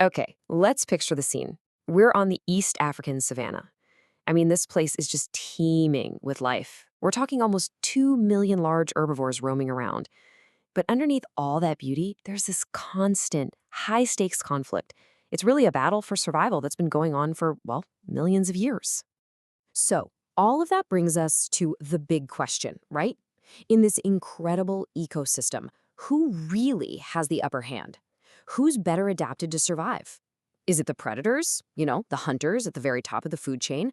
Okay, let's picture the scene. We're on the East African savannah. I mean, this place is just teeming with life. We're talking almost 2 million large herbivores roaming around. But underneath all that beauty, there's this constant, high stakes conflict. It's really a battle for survival that's been going on for, well, millions of years. So, all of that brings us to the big question, right? In this incredible ecosystem, who really has the upper hand? Who's better adapted to survive? Is it the predators, the hunters at the very top of the food chain?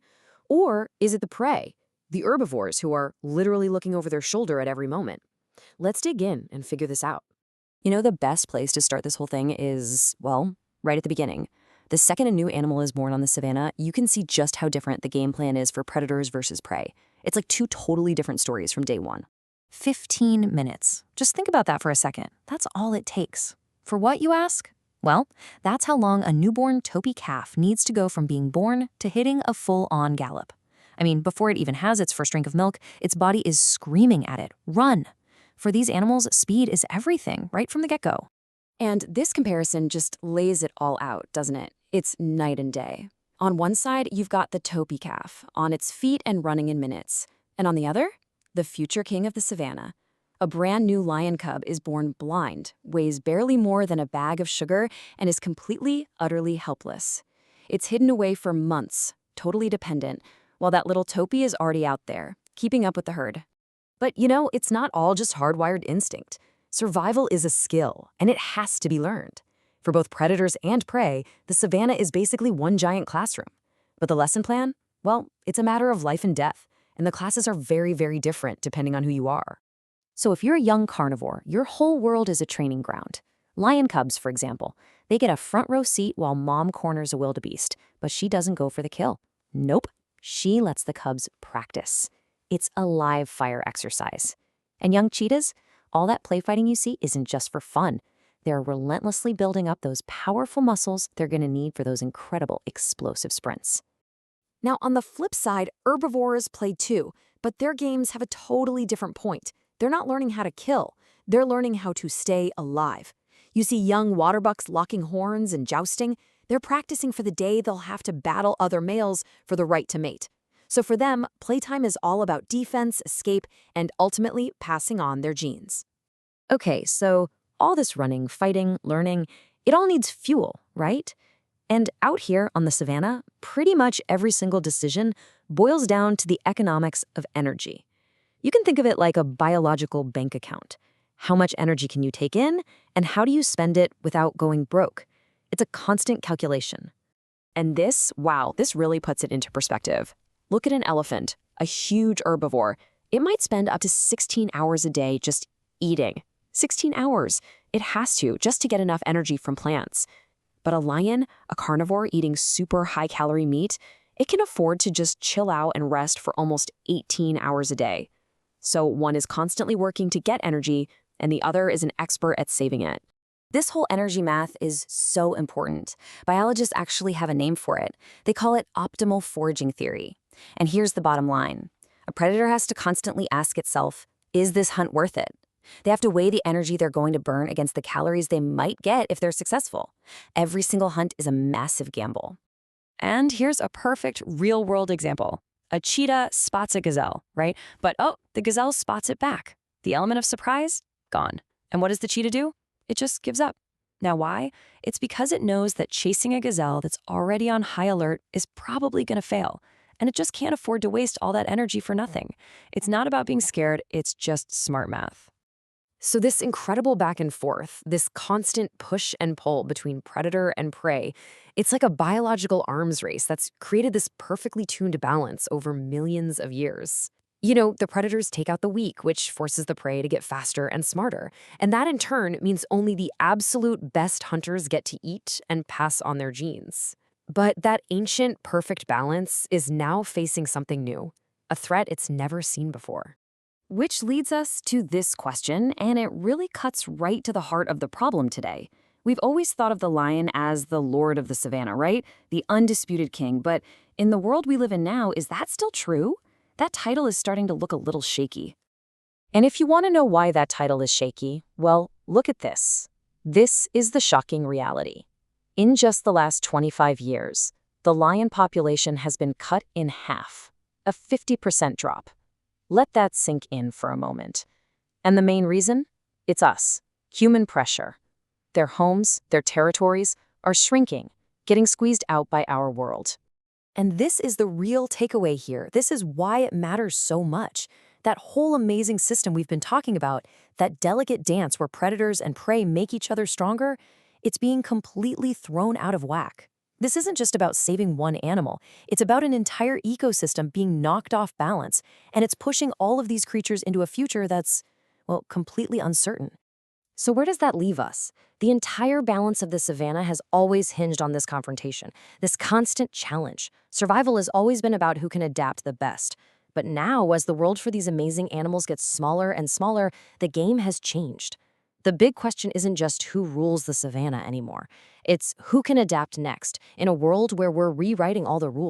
Or is it the prey, the herbivores who are literally looking over their shoulder at every moment? Let's dig in and figure this out. The best place to start this whole thing is, well, right at the beginning. The second a new animal is born on the savannah, you can see just how different the game plan is for predators versus prey. It's like two totally different stories from day one. 15 minutes. Just think about that for a second. That's all it takes. For what, you ask? Well, that's how long a newborn Topi calf needs to go from being born to hitting a full-on gallop. I mean, before it even has its first drink of milk, its body is screaming at it, run. For these animals, speed is everything, right from the get-go. And this comparison just lays it all out, doesn't it? It's night and day. On one side, you've got the Topi calf, on its feet and running in minutes. And on the other, the future king of the savannah. A brand new lion cub is born blind, weighs barely more than a bag of sugar, and is completely, utterly helpless. It's hidden away for months, totally dependent, while that little Topi is already out there, keeping up with the herd. But it's not all just hardwired instinct. Survival is a skill, and it has to be learned. For both predators and prey, the savannah is basically one giant classroom. But the lesson plan? Well, it's a matter of life and death, and the classes are very, very different depending on who you are. So if you're a young carnivore, your whole world is a training ground. Lion cubs, for example, they get a front row seat while mom corners a wildebeest, but she doesn't go for the kill. Nope, she lets the cubs practice. It's a live fire exercise. And young cheetahs, all that play fighting you see isn't just for fun. They're relentlessly building up those powerful muscles they're going to need for those incredible explosive sprints. Now, on the flip side, herbivores play too, but their games have a totally different point. They're not learning how to kill. They're learning how to stay alive. You see young waterbucks locking horns and jousting. They're practicing for the day they'll have to battle other males for the right to mate. So for them, playtime is all about defense, escape, and ultimately passing on their genes. Okay, so all this running, fighting, learning, it all needs fuel, right? And out here on the savannah, pretty much every single decision boils down to the economics of energy. You can think of it like a biological bank account. How much energy can you take in, and how do you spend it without going broke? It's a constant calculation. And this really puts it into perspective. Look at an elephant, a huge herbivore. It might spend up to 16 hours a day just eating. 16 hours. It has to, just to get enough energy from plants. But a lion, a carnivore eating super high-calorie meat, it can afford to just chill out and rest for almost 18 hours a day. So one is constantly working to get energy, and the other is an expert at saving it. This whole energy math is so important. Biologists actually have a name for it. They call it optimal foraging theory. And here's the bottom line. A predator has to constantly ask itself, is this hunt worth it? They have to weigh the energy they're going to burn against the calories they might get if they're successful. Every single hunt is a massive gamble. And here's a perfect real-world example. A cheetah spots a gazelle, right? But the gazelle spots it back. The element of surprise? Gone. And what does the cheetah do? It just gives up. Now why? It's because it knows that chasing a gazelle that's already on high alert is probably going to fail. And it just can't afford to waste all that energy for nothing. It's not about being scared, it's just smart math. So this incredible back and forth, this constant push and pull between predator and prey, it's like a biological arms race that's created this perfectly tuned balance over millions of years. The predators take out the weak, which forces the prey to get faster and smarter. And that in turn means only the absolute best hunters get to eat and pass on their genes. But that ancient perfect balance is now facing something new, a threat it's never seen before. Which leads us to this question, and it really cuts right to the heart of the problem today. We've always thought of the lion as the lord of the savannah, right? The undisputed king. But in the world we live in now, is that still true? That title is starting to look a little shaky. And if you want to know why that title is shaky, well, look at this. This is the shocking reality. In just the last 25 years, the lion population has been cut in half, a 50% drop. Let that sink in for a moment. And the main reason? It's us, human pressure. Their homes, their territories, are shrinking, getting squeezed out by our world. And this is the real takeaway here. This is why it matters so much. That whole amazing system we've been talking about, that delicate dance where predators and prey make each other stronger, it's being completely thrown out of whack. This isn't just about saving one animal. It's about an entire ecosystem being knocked off balance, and it's pushing all of these creatures into a future that's, well, completely uncertain. So where does that leave us? The entire balance of the savanna has always hinged on this confrontation, this constant challenge. Survival has always been about who can adapt the best. But now, as the world for these amazing animals gets smaller and smaller, the game has changed. The big question isn't just who rules the savanna anymore. It's who can adapt next in a world where we're rewriting all the rules.